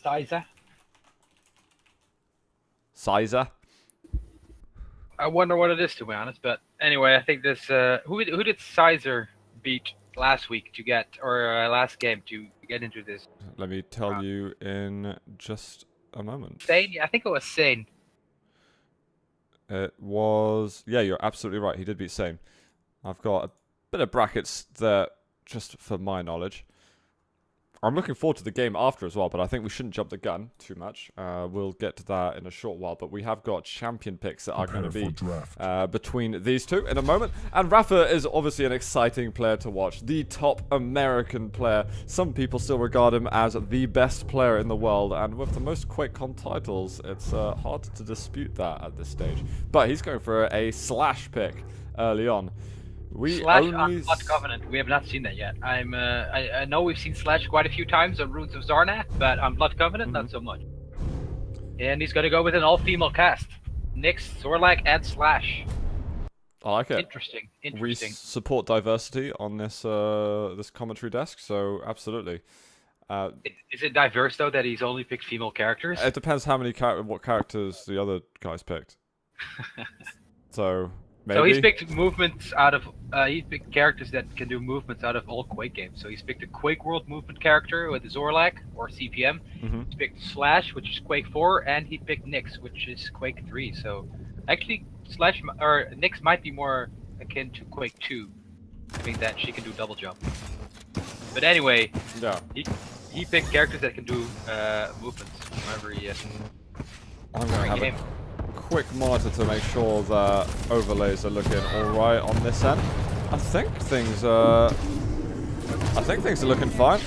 ScizR. ScizR? I wonder what it is, to be honest. But anyway, I think this. Who did ScizR beat last week to get, or last game to get into this? Let me tell you in just a moment. Sane? Yeah, I think it was Sane. It was... Yeah, you're absolutely right. He did beat Sane. I've got a bit of brackets there, just for my knowledge. I'm looking forward to the game after as well, but I think we shouldn't jump the gun too much. We'll get to that in a short while, but we have got champion picks that are going to be between these two in a moment. And Rapha is obviously an exciting player to watch. The top American player. Some people still regard him as the best player in the world, and with the most QuakeCon titles, it's hard to dispute that at this stage. But he's going for a Slash pick early on. Slash on Blood Covenant. We have not seen that yet. I know we've seen Slash quite a few times on Runes of Zarnath, but on Blood Covenant, not so much. And he's gonna go with an all-female cast: Nyx, Zorlak, and Slash. I like it. Interesting. We support diversity on this this commentary desk, so absolutely. Is it diverse though that he's only picked female characters? It depends how many what characters the other guys picked. So. Maybe. So he's picked movements out of, he's picked characters that can do movements out of all Quake games. So he's picked a Quake World movement character with Zorlak, or CPM. He's picked Slash, which is Quake 4, and he picked Nyx, which is Quake 3. So actually, Nyx might be more akin to Quake 2, having that she can do double jump. But anyway, yeah, he picked characters that can do movements whenever he I'm gonna have a quick monitor to make sure the overlays are looking alright on this end. I think things are looking fine.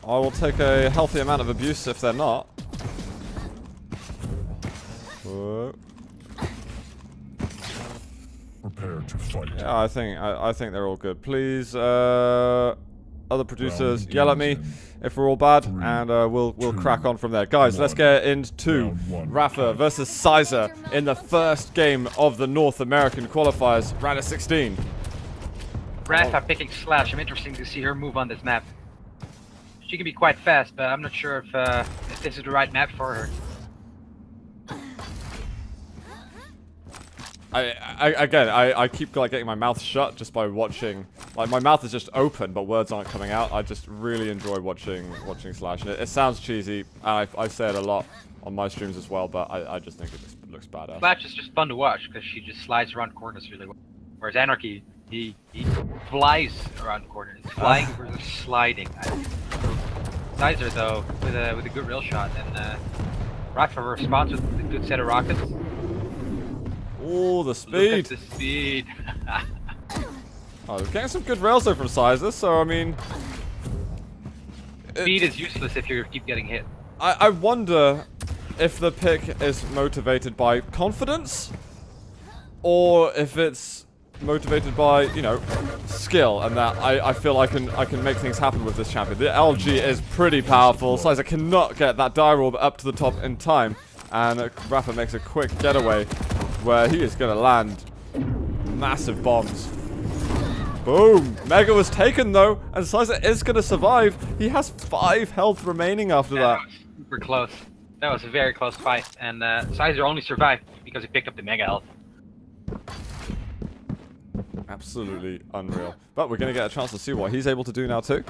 I will take a healthy amount of abuse if they're not. Whoa. Prepare to fight. Yeah, I think they're all good. Please, other producers, yell at me if we're all bad, and we'll crack on from there. Guys, let's get into Rapha versus ScizR in the first game of the North American qualifiers, round of 16. Rapha picking Slash. I'm interested to see her move on this map. She can be quite fast, but I'm not sure if this is the right map for her. I keep like getting my mouth shut just by watching. Like my mouth is just open, but words aren't coming out. I just really enjoy watching Slash. And it sounds cheesy. I say it a lot on my streams as well, but I just think it just looks badass. Slash is just fun to watch because she just slides around corners really well. Whereas Anarchy, he flies around corners. Flying versus sliding. ScizR though with a good rail shot, and Rapha responds with a good set of rockets. Oh, the speed! Look at the speed! Oh, we're getting some good rails though from ScizR, so I mean... Speed is useless if you keep getting hit. I wonder if the pick is motivated by confidence, or if it's motivated by, you know, skill, and that I feel I can make things happen with this champion. The LG is pretty powerful. ScizR cannot get that die roll up to the top in time, and Rapha makes a quick getaway where he is going to land massive bombs. Boom! Mega was taken though, and ScizR is going to survive. He has 5 health remaining after that. That was super close. That was a very close fight, and ScizR only survived because he picked up the Mega health. Absolutely unreal. But we're going to get a chance to see what he's able to do now too.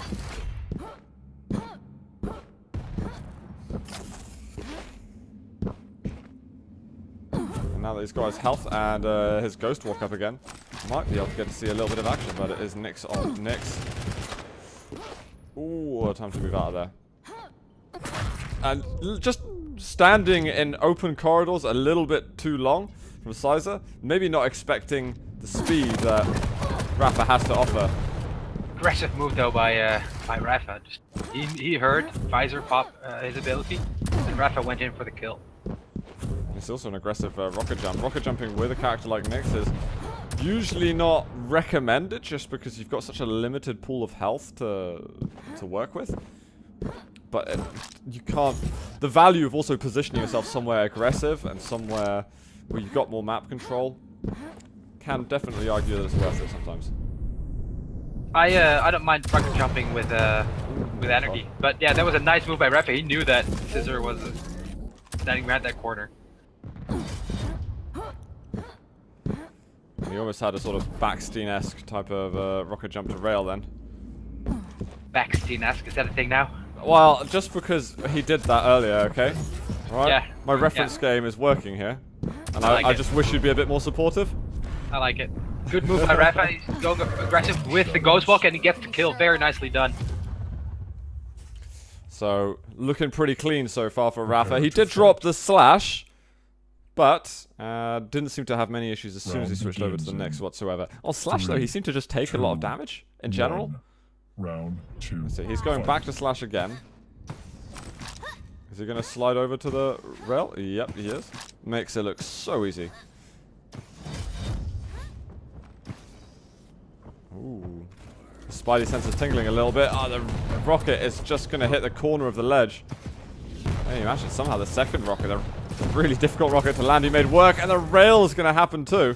Now that he's got his health and his Ghost Walk up again, might be able to get to see a little bit of action, but it is Nyx on Nyx. Ooh, time to move out of there. And just standing in open corridors a little bit too long from ScizR, maybe not expecting the speed that Rapha has to offer. Aggressive move though by Rapha. Just he heard Visor pop his ability, and Rapha went in for the kill. It's also an aggressive rocket jump. Rocket jumping with a character like Nyx is usually not recommended just because you've got such a limited pool of health to work with. But you can't... The value of also positioning yourself somewhere aggressive and somewhere where you've got more map control can definitely argue that it's worth it sometimes. I don't mind rocket jumping with energy, but yeah, that was a nice move by Rapha. He knew that ScizR was standing around that corner. He almost had a sort of Backstein-esque type of rocket jump to rail then. Backstein-esque, is that a thing now? Well, just because he did that earlier, okay? Right? Yeah. My reference game is working here. And I like I it. just wish you'd be a bit more supportive. I like it. Good move by Rapha. He's going aggressive with the Ghost Walk and he gets the kill. Very nicely done. So, looking pretty clean so far for Rapha. He did drop the slash, but didn't seem to have many issues as soon as he switched over to the next whatsoever. On slash though, he seemed to just take a lot of damage in general. Round 2. So he's going back to slash again. Is he going to slide over to the rail? Yep, he is. Makes it look so easy. Ooh. The spidey sense tingling a little bit. Oh, the rocket is just going to hit the corner of the ledge. Can you imagine somehow the second rocket, a really difficult rocket to land, he made work, and the rail is going to happen too.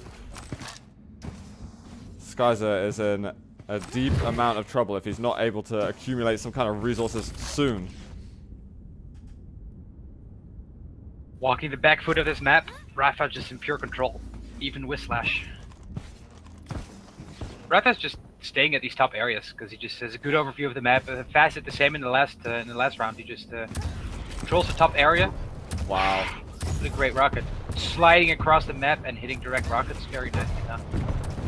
ScizR is in a deep amount of trouble if he's not able to accumulate some kind of resources soon. Walking the back foot of this map, Rapha just in pure control, even with slash. Rapha's just staying at these top areas because he just has a good overview of the map. Fast did the same in the last round. He just controls the top area. Wow. What a great rocket! Sliding across the map and hitting direct rockets. Very nicely done.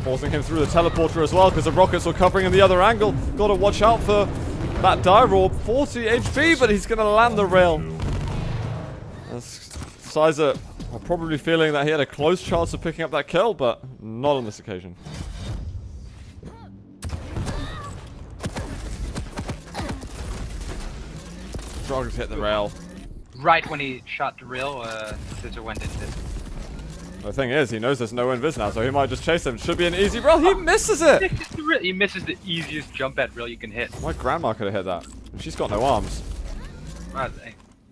Forcing him through the teleporter as well because the rockets were covering in the other angle. Got to watch out for that dire orb. 40 HP, but he's going to land the rail. ScizR probably feeling that he had a close chance of picking up that kill, but not on this occasion. Rockets hit the rail. Right when he shot the rail, ScizR went into it. The thing is, he knows there's no invis now, so he might just chase him. Should be an easy rail. He misses it! He misses the easiest jump at rail you can hit. My grandma could have hit that. She's got no arms. Wow,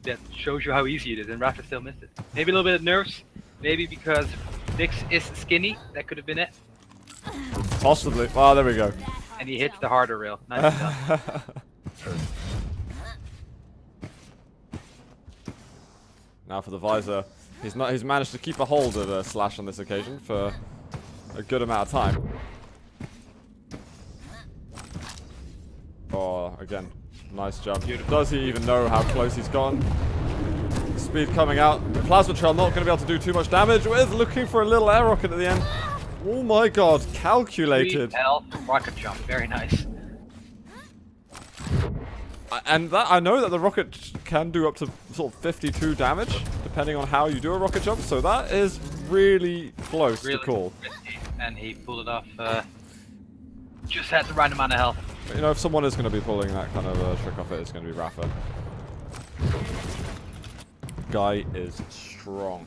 that shows you how easy it is, and Rapha still missed it. Maybe a little bit of nerves. Maybe because Vix is skinny. That could have been it. Possibly. Well, there we go. And he hits the harder rail. Nice done. Now for the visor. He's managed to keep a hold of slash on this occasion for a good amount of time. Oh, again, nice jump. Does he even know how close he's gone? Speed coming out. The plasma trail not going to be able to do too much damage. With looking for a little air rocket at the end. Oh my god, calculated. 3 health, rocket jump, very nice. And that I know that the rocket can do up to sort of 52 damage, depending on how you do a rocket jump. So that is really close to call. Risky. And he pulled it off. Just had the right amount of health. But, you know, if someone is going to be pulling that kind of trick off it, it's going to be Rapha. Guy is strong.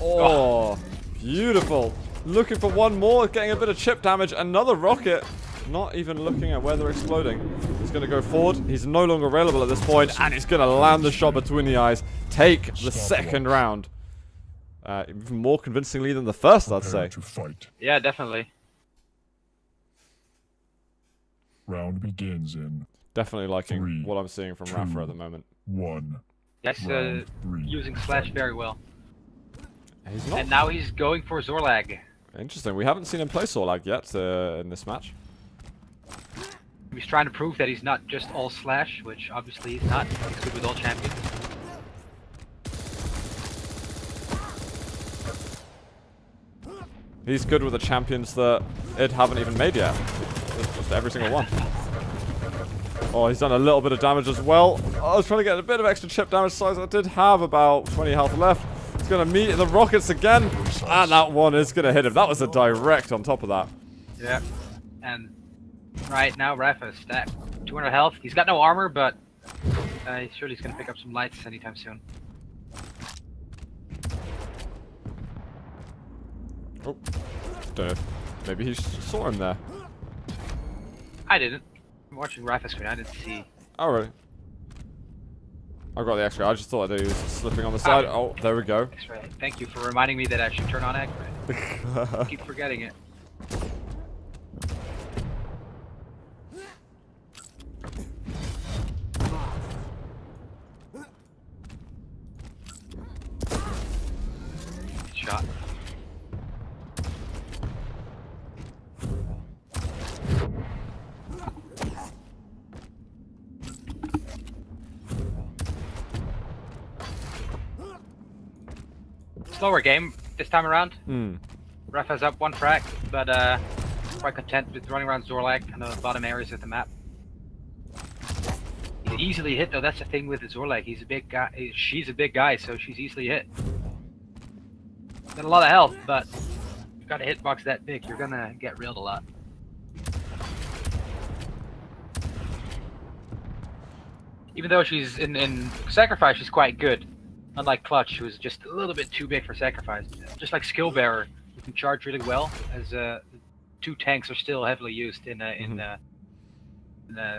Oh, beautiful. Looking for one more, getting a bit of chip damage. Another rocket. Not even looking at where they're exploding. He's going to go forward. He's no longer available at this point, and he's going to land the shot between the eyes. Take the second round. Even more convincingly than the first, I'd say. To fight. Yeah, definitely. Round begins in Definitely liking 3, what I'm seeing from 2, Rapha at the moment. 1. Yes, Round 3. using slash very well. He's not. And now he's going for Zorlag. Interesting. We haven't seen him play Sorlag yet in this match. He's trying to prove that he's not just all slash, which obviously he's not. He's good with all champions. He's good with the champions that it haven't even made yet. Just every single one. Oh, he's done a little bit of damage as well. I was trying to get a bit of extra chip damage size. I did have about 20 health left. He's going to meet the rockets again. And that one is going to hit him. That was a direct on top of that. Yeah. And right now, Rapha is stacked. 200 health. He's got no armor, but surely he's going to pick up some lights anytime soon. Oh, don't know. Maybe he saw him there. I didn't. I'm watching Rapha's screen. I didn't see. Oh, really? I got the X-ray. I just thought that he was slipping on the side. Oh, there we go. X-ray. Thank you for reminding me that I should turn on X-ray. I keep forgetting it. shot. Slower game this time around. Rapha's up 1 frag, but quite content with running around Zorlak and the bottom areas of the map. He's easily hit though, that's the thing with Zorlak. He's a big guy. She's a big guy, so she's easily hit. Got a lot of health, but you've got a hitbox that big, you're gonna get reeled a lot. Even though she's in Sacrifice, she's quite good. Unlike Clutch, who was just a little bit too big for Sacrifice. Just like Skill Bearer, who can charge really well, as 2 tanks are still heavily used in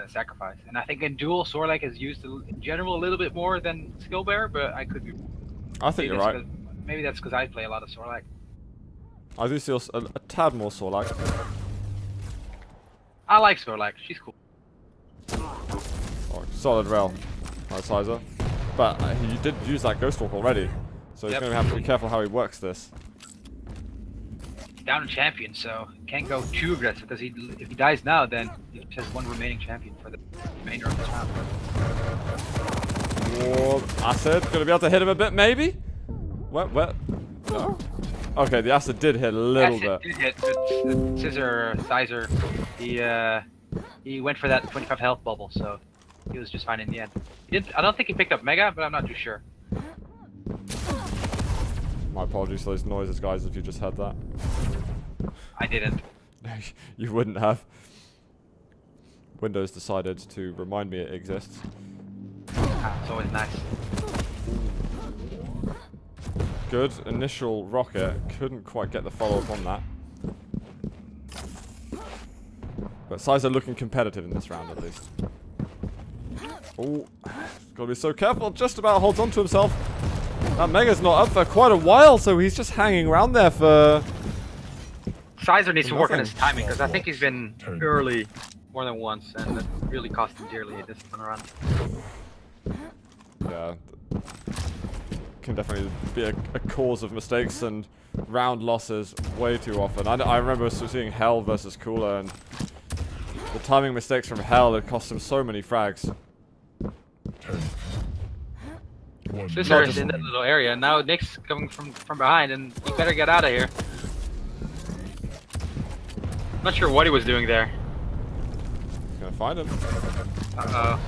Sacrifice. And I think in Duel, Zorlak is used in general a little bit more than Skill Bearer, but I could be. I think you're right. Maybe that's because I play a lot of Zorlak. I do see a tad more Zorlak. I like Zorlak, she's cool. Oh, solid rail, right, ScizR. But he did use that Ghost Walk already, so he's going to have to be careful how he works this. He's down a champion, so can't go too aggressive, because if he dies now, then he just has 1 remaining champion for the remainder of this round. Whoa, Acid, going to be able to hit him a bit, maybe? What? No. Okay, the Acid did hit a little bit. Did hit, but ScizR, he went for that 25 health bubble, so he was just fine in the end. I don't think he picked up Mega, but I'm not too sure. My apologies for those noises, guys, if you just heard that. I didn't. You wouldn't have. Windows decided to remind me it exists. It's always nice. Good initial rocket. Couldn't quite get the follow-up on that. But ScizR looking competitive in this round, at least. Oh, gotta be so careful. Just about holds on to himself. That Mega's not up for quite a while, so he's just hanging around there for... ScizR needs to work on his timing, because I think he's been early more than once, and it really cost him dearly this time around. Yeah. Can definitely be a cause of mistakes and round losses way too often. I remember seeing Hell versus Cooler, and the timing mistakes from Hell, it cost him so many frags. ScizR is in that little area. Now Nick's coming from behind, and he better get out of here. Not sure what he was doing there. Gonna find him. Uh-oh.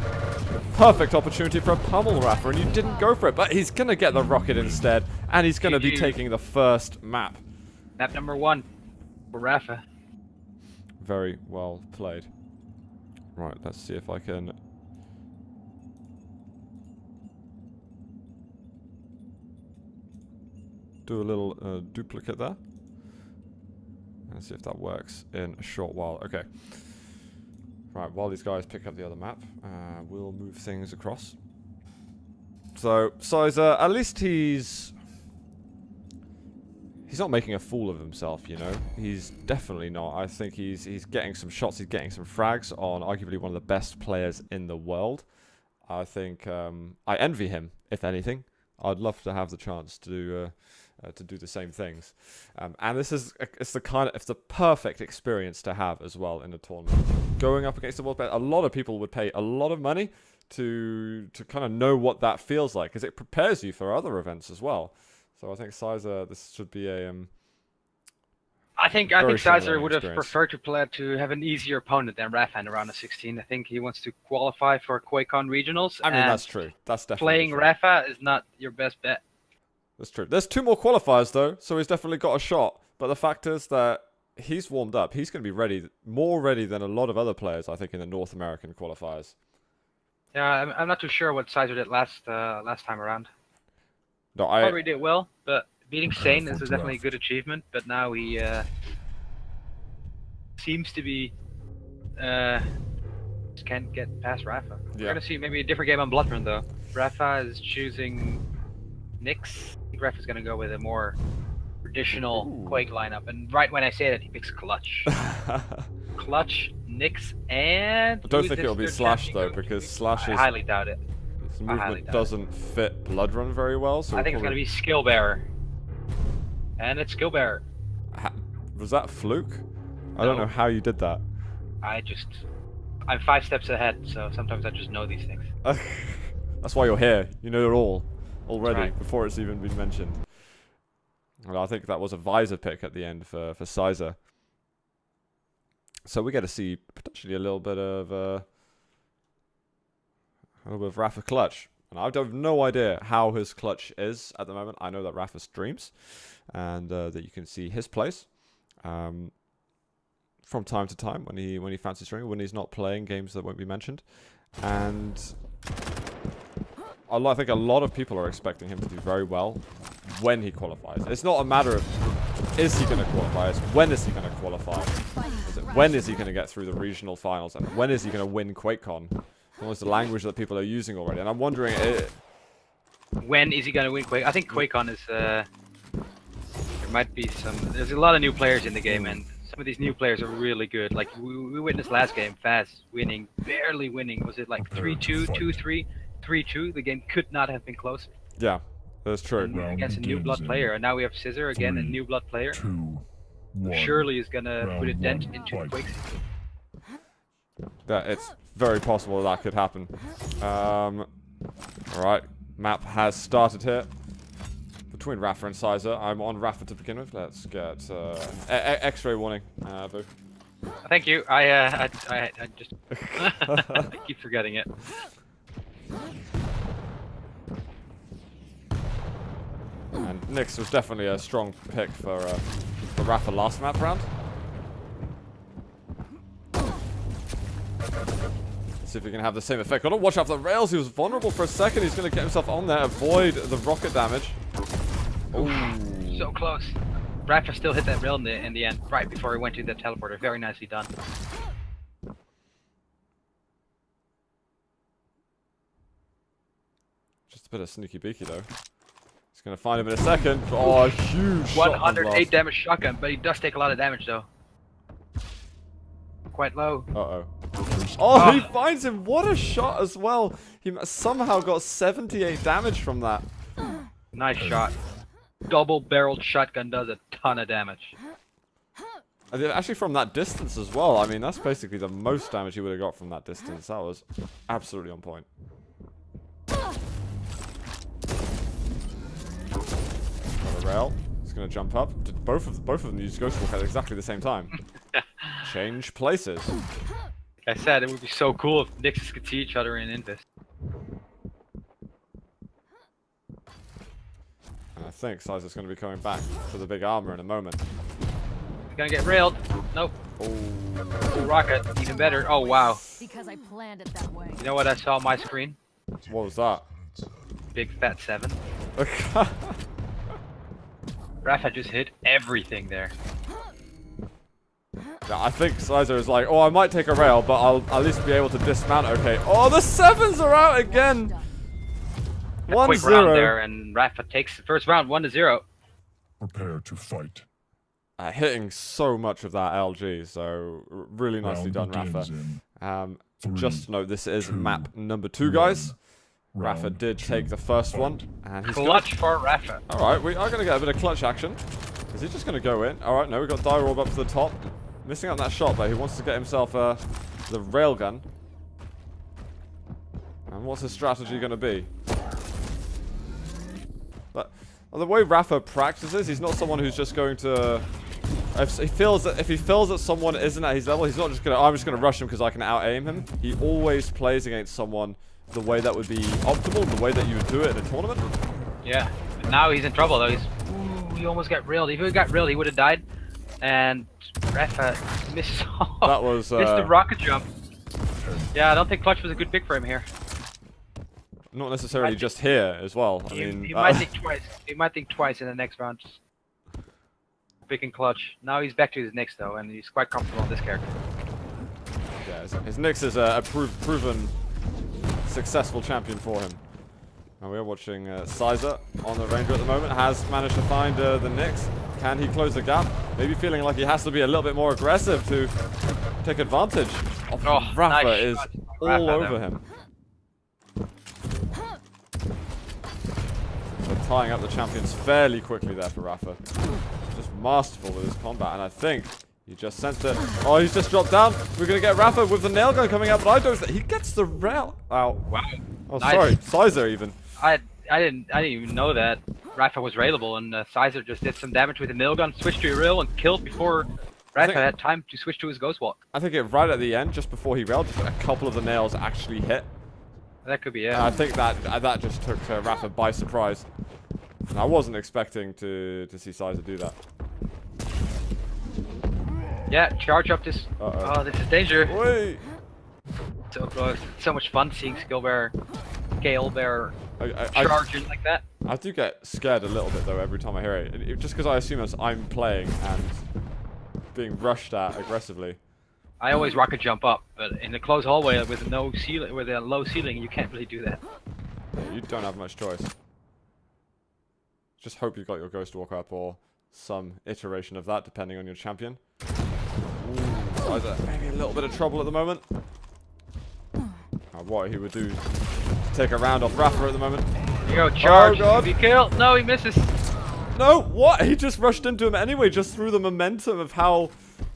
Perfect opportunity for a pummel Rapha, and you didn't go for it. But he's gonna get the rocket instead, and he's gonna be taking the first map. Map number 1 for Rapha. Very well played. Right, let's see if I can... do a little duplicate there. Let's see if that works in a short while. Okay. Right, while these guys pick up the other map, we'll move things across. So, ScizR, at least he's not making a fool of himself, you know? He's definitely not. I think he's getting some shots, he's getting some frags on arguably one of the best players in the world. I think I envy him, if anything. I'd love to have the chance to do the same things, and this is it's the perfect experience to have as well in a tournament. Going up against the world best, a lot of people would pay a lot of money to kind of know what that feels like, because it prepares you for other events as well. So I think ScizR, this should be a I think ScizR would have preferred to have an easier opponent than Rapha in round of 16. I think he wants to qualify for QuakeCon regionals. I mean, that's true. That's definitely playing true. Rapha is not your best bet. That's true. There's 2 more qualifiers though, so he's definitely got a shot. But the fact is that he's warmed up. He's going to be ready, more ready than a lot of other players, I think, in the North American qualifiers. Yeah, I'm not too sure what ScizR did last time around. No, Probably did well, but beating Sane is definitely a good achievement. But now he seems to be just can't get past Rapha. We're gonna see maybe a different game on Bloodrun though. Rapha is choosing Nyx. I think Rapha's gonna go with a more traditional Quake lineup, and right when I say that, he picks Clutch. Clutch, Nyx, and... I don't think it'll be Slash though, because Slash I highly doubt it. His movement doesn't fit Bloodrun very well, so I think it's gonna be Skill Bearer. And it's Skill Bearer. Was that fluke? I don't know how you did that. I'm 5 steps ahead, so sometimes I just know these things. That's why you're here. You know it all already right. before it's even been mentioned. Well, I think that was a visor pick at the end for ScizR. So we get to see potentially a little bit of Rapha clutch. And I have no idea how his clutch is at the moment. I know that Rapha streams and that you can see his plays from time to time when he fancies streaming, when he's not playing games that won't be mentioned. And I think a lot of people are expecting him to do very well when he qualifies. It's not a matter of is he going to qualify, it's when is he going to qualify. When is he going to get through the regional finals, and when is he going to win QuakeCon? It's almost the language that people are using already, and I'm wondering... when is he going to win Quake? I think QuakeCon is... there might be some... There's a lot of new players in the game, and some of these new players are really good. Like, we witnessed last game, Faz winning, barely winning. Was it like 3-2, 2-3, 3-2? The game could not have been closer. Yeah, that's true. Against a new blood player, and now we have ScizR again, a new blood player. 2, 1. Surely is going to put a dent Round into one, Quake. That it's very possible that could happen. Alright, map has started here. Between Rapha and ScizR. I'm on Rapha to begin with. Let's get X-ray warning, Boo. Thank you. I just I keep forgetting it. And Nyx was definitely a strong pick for Rapha last map round. See if we can have the same effect. Gotta watch out for the rails. He was vulnerable for a second. He's gonna get himself on there, avoid the rocket damage. Ooh. So close. Rapha still hit that rail in the end, right before he went to the teleporter. Very nicely done. Just a bit of sneaky beaky though. He's gonna find him in a second. Oh, a huge 108 damage shotgun, but he does take a lot of damage though. Quite low. Uh-oh. Oh, he finds him. What a shot as well. He somehow got 78 damage from that. Nice shot. Double-barreled shotgun does a ton of damage. Actually, from that distance as well. I mean, that's basically the most damage he would have got from that distance. That was absolutely on point. Got a rail. He's going to jump up. Did both of them use Ghost Walk at exactly the same time? Change places. Like I said, it would be so cool if Nixes could see each other in Invis. And I think ScizR's going to be coming back for the big armor in a moment. He's gonna get railed. Nope. Oh, rocket. Even better. Oh, wow. Because I planned it that way. You know what I saw on my screen? What was that? Big fat 7. Rapha just hit everything there. Yeah, I think ScizR is like, oh, I might take a rail, but I'll at least be able to dismount okay. Oh, the 7s are out again! 1-0. Quick round there, and Rapha takes the first round, 1-0. Prepare to fight. Hitting so much of that LG, so really nicely done, Rapha. Just to note, this is map number 2, guys. Rapha did take the first one, and he's clutch for Rapha. Alright, we are going to get a bit of clutch action. Is he just going to go in? Alright, no, we got Die Orb up to the top. Missing out on that shot, but he wants to get himself the railgun. And what's his strategy going to be? But the way Rapha practices, he's not someone who's just going to... If he feels that someone isn't at his level, he's not just going to, I'm just going to rush him because I can out-aim him. He always plays against someone the way that would be optimal, the way that you would do it in a tournament. Yeah, but now he's in trouble though. He almost got railed. If he got railed, he would have died. And Rapha misses. That was missed the rocket jump. Yeah, I don't think clutch was a good pick for him here. Not necessarily just here as well. I mean, he might think twice. He might think twice in the next round. Picking clutch. Now he's back to his Nyx though, and he's quite comfortable on this character. Yeah, his Nyx is a proven successful champion for him. And we are watching ScizR on the Ranger at the moment. Has managed to find the Nyx. Can he close the gap? Maybe feeling like he has to be a little bit more aggressive to take advantage of Rapha. Nice is all Rapha over him. So tying up the champions fairly quickly there for Rapha. just masterful with his combat, and I think he just sensed it. Oh, he's just dropped down. We're gonna get Rapha with the nail gun coming out, but I don't think he gets the rail out. Wow. Oh, Nice. sorry, ScizR even. I didn't even know that Rapha was railable, and ScizR just did some damage with the nail gun, switched to a rail, and killed before Rapha had time to switch to his ghost walk. I think right at the end, just before he railed, a couple of the nails actually hit. That could be it. I think that just took Rapha by surprise. And I wasn't expecting to see ScizR do that. Yeah, charge up this. Oh, this is danger. Wait. So close. It's so much fun seeing Gale Bear charging like that. I do get scared a little bit though every time I hear it. Just because I assume as I'm playing and being rushed at aggressively. I always rocket jump up, but in a closed hallway with no ceiling, with a low ceiling, you can't really do that. Yeah, you don't have much choice. Just hope you've got your ghost walk up or some iteration of that, depending on your champion. Ooh, maybe a little bit of trouble at the moment. What he would do to take a round off Rapha at the moment. You go, charge. Oh god. Be killed. No, he misses. No, what? He just rushed into him anyway, just through the momentum of how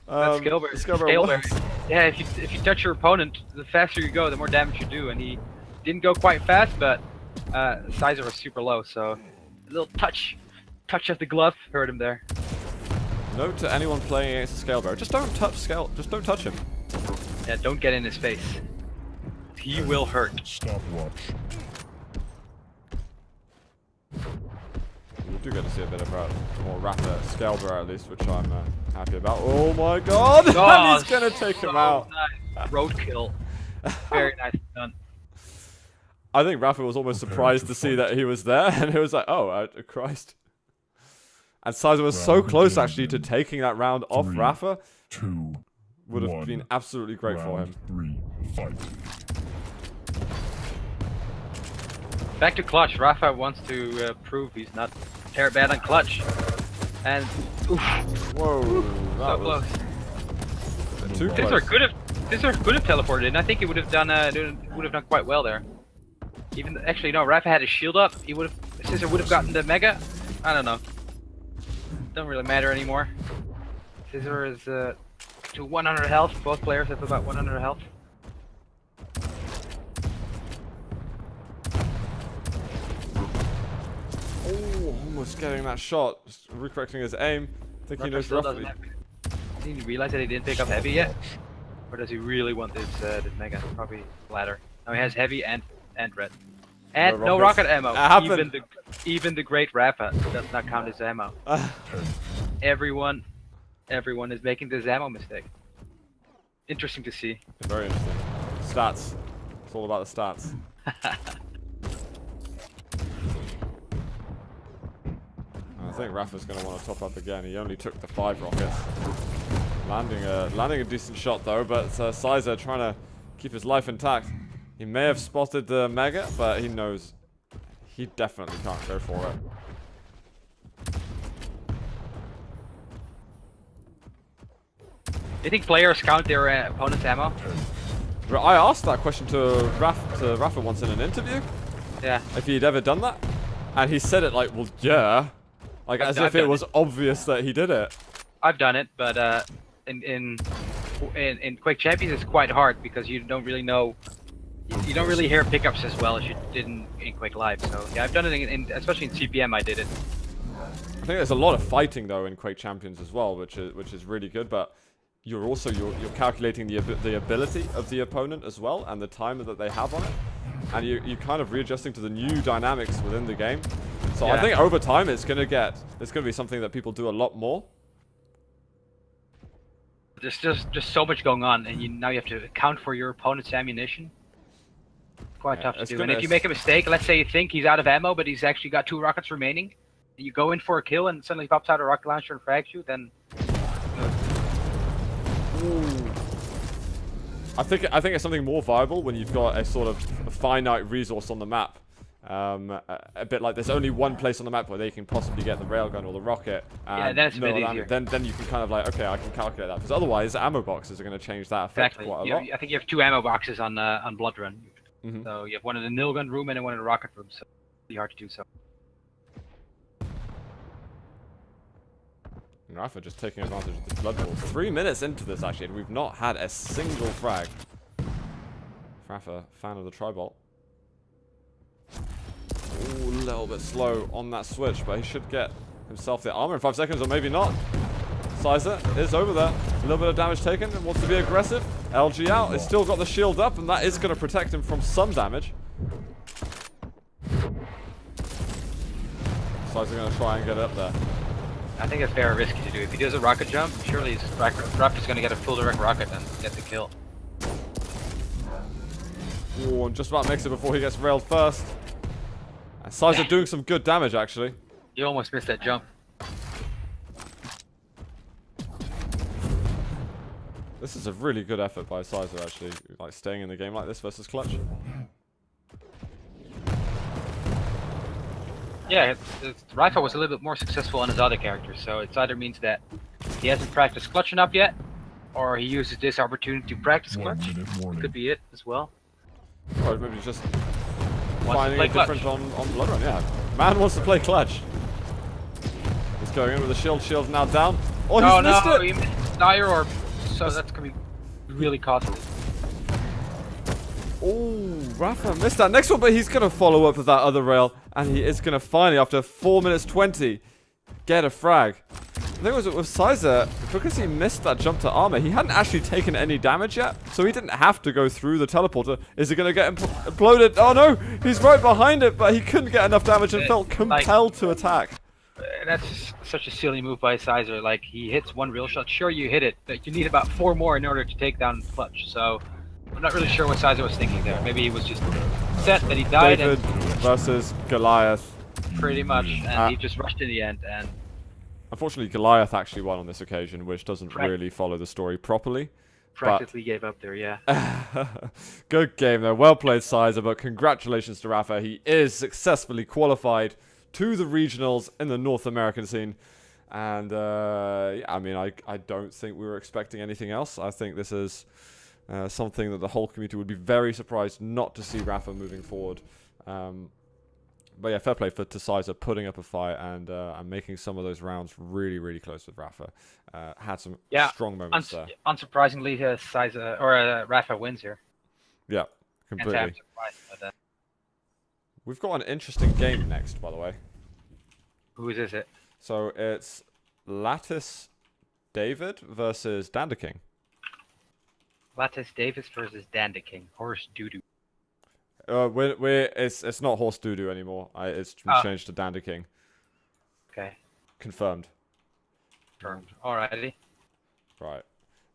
Scale Bear works. Yeah, if you touch your opponent, the faster you go, the more damage you do, and he didn't go quite fast, but ScizR was super low, so a little touch of the glove hurt him there. Note to anyone playing against a Scale Bear, just don't touch him. Yeah, don't get in his face. He will hurt. Stopwatch. We do get to see a bit of more Rapha Scale Bear at least, which I'm happy about. Oh my god! Oh, He's gonna take him out. Nice. Roadkill. Very nice done. I think Rapha was almost surprised to see that he was there, and he was like, oh, Christ. And ScizR was so close actually to taking that round off Rapha. 2, would have been absolutely great for him. 3, fight. Back to clutch. Rapha wants to prove he's not terribly bad on clutch. And oof. Whoa, that So was close. too close. ScizR could have teleported, and I think he would have done quite well there. Even actually, no, Rapha had his shield up. ScizR would have gotten the mega. I don't know. Don't really matter anymore. ScizR is to 100 health. Both players have about 100 health. Oh, almost getting that shot. Just recorrecting his aim. I think he knows roughly. Does he realize that he didn't pick up heavy yet? Or does he really want this mega? Probably latter. Now he has heavy and red. And no rocket ammo. Even the great Rapha does not count as ammo. Everyone is making this ammo mistake. Interesting to see. Very interesting. Stats. It's all about the stats. I think Rapha's going to want to top up again. He only took the 5 rockets. Landing a decent shot though, but ScizR trying to keep his life intact. He may have spotted the mega, but he knows he definitely can't go for it. Do you think players count their opponent's ammo? I asked that question to Rapha once in an interview. Yeah. If he'd ever done that, and he said it like, "Well, yeah," like as if it was obvious that he did it. I've done it, but in Quake Champions it's quite hard because you don't really know. You don't really hear pickups as well as you did in Quake Live. So yeah, I've done it especially in CPM. I did it. I think there's a lot of fighting though in Quake Champions as well, which is really good. But you're also you're calculating the ability of the opponent as well and the time that they have on it, and you're kind of readjusting to the new dynamics within the game. So yeah. I think over time it's gonna be something that people do a lot more. There's just so much going on, and now you have to account for your opponent's ammunition. Quite tough to do. And if you make a mistake, let's say you think he's out of ammo, but he's actually got 2 rockets remaining, and you go in for a kill, and suddenly pops out a rocket launcher and frags you, then. Ooh. I think it's something more viable when you've got a sort of a finite resource on the map. A bit like there's only one place on the map where they can possibly get the railgun or the rocket. Yeah, then it's a bit easier. Then you can kind of like, okay, I can calculate that. Because otherwise, ammo boxes are going to change that effect quite a lot. I think you have 2 ammo boxes on Blood Run. Mm-hmm. So you have one in the nail gun room and one in the rocket room. So it's really hard to do so. And Rapha just taking advantage of the blood pool. 3 minutes into this, actually, and we've not had a single frag. Rapha, fan of the tri-bolt. Ooh, a little bit slow on that switch, but he should get himself the armor in 5 seconds, or maybe not. ScizR is over there. A little bit of damage taken. Wants to be aggressive. LG out. He's still got the shield up, and that is going to protect him from some damage. ScizR going to try and get up there. I think it's very risky to do. If he does a rocket jump, surely Rapha's going to get a full direct rocket and get the kill. Ooh, and just about makes it before he gets railed first. And ScizR doing some good damage, actually. You almost missed that jump. This is a really good effort by ScizR, actually, like staying in the game like this versus Clutch. Yeah, Rapha was a little bit more successful on his other characters, so it either means that he hasn't practiced Clutch enough yet, or he uses this opportunity to practice 1 Clutch. minute warning. Could be it as well. Or maybe just Wants to finding play a Clutch. difference on Blood Run, yeah. Man wants to play Clutch. He's going in with the shield. Shield's now down. Oh, he's missed it! He missed Dire Orb, so that's going to be really costly. Oh, Rapha missed that next one, but he's going to follow up with that other rail, and he is going to finally, after 4 minutes 20, get a frag. I think it was with ScizR, because he missed that jump to armor, he hadn't actually taken any damage yet, so he didn't have to go through the teleporter. Is he going to get imploded? Oh no, he's right behind it, but he couldn't get enough damage and felt compelled to attack. That's such a silly move by ScizR. Like, he hits one real shot. Sure, you hit it, but you need about 4 more in order to take down Clutch. So, I'm not really sure what ScizR was thinking there. Maybe he was just set that he died David versus Goliath. pretty much, and he just rushed in the end. And unfortunately, Goliath actually won on this occasion, which doesn't really follow the story properly. practically gave up there, yeah. Good game, though. Well played, ScizR, but congratulations to Rapha. He is successfully qualified to the regionals in the North American scene. And, yeah, I mean, I don't think we were expecting anything else. I think this is something that the whole community would be very surprised not to see Rapha moving forward. But yeah, fair play to ScizR putting up a fight and making some of those rounds really, really close with Rapha. Had some strong moments there. Unsurprisingly, ScizR or Rapha wins here. Yeah, completely. I'm surprised by that. We've got an interesting game next, by the way. Whose is it? So it's Lattice David versus Dander King. Lattice Davis versus Dander King. Horse Doodoo. It's not Horse Doodoo anymore. It's changed to Dander King. Okay. Confirmed. Confirmed. Alrighty. Right.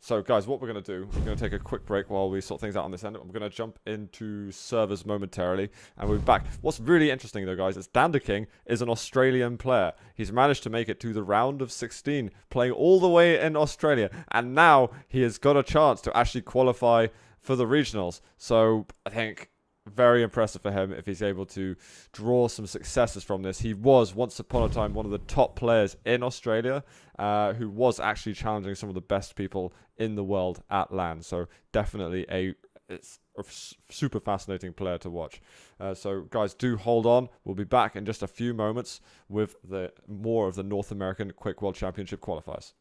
So, guys, what we're going to do, we're going to take a quick break while we sort things out on this end. I'm going to jump into servers momentarily, and we'll be back. What's really interesting, though, guys, is Dander King is an Australian player. He's managed to make it to the round of 16, playing all the way in Australia, and now he has got a chance to actually qualify for the regionals. So, I think very impressive for him if he's able to draw some successes from this. He was, once upon a time, one of the top players in Australia, who was actually challenging some of the best people in the world at LAN. So definitely it's a super fascinating player to watch. So guys, do hold on. We'll be back in just a few moments with more of the North American Quake World Championship qualifiers.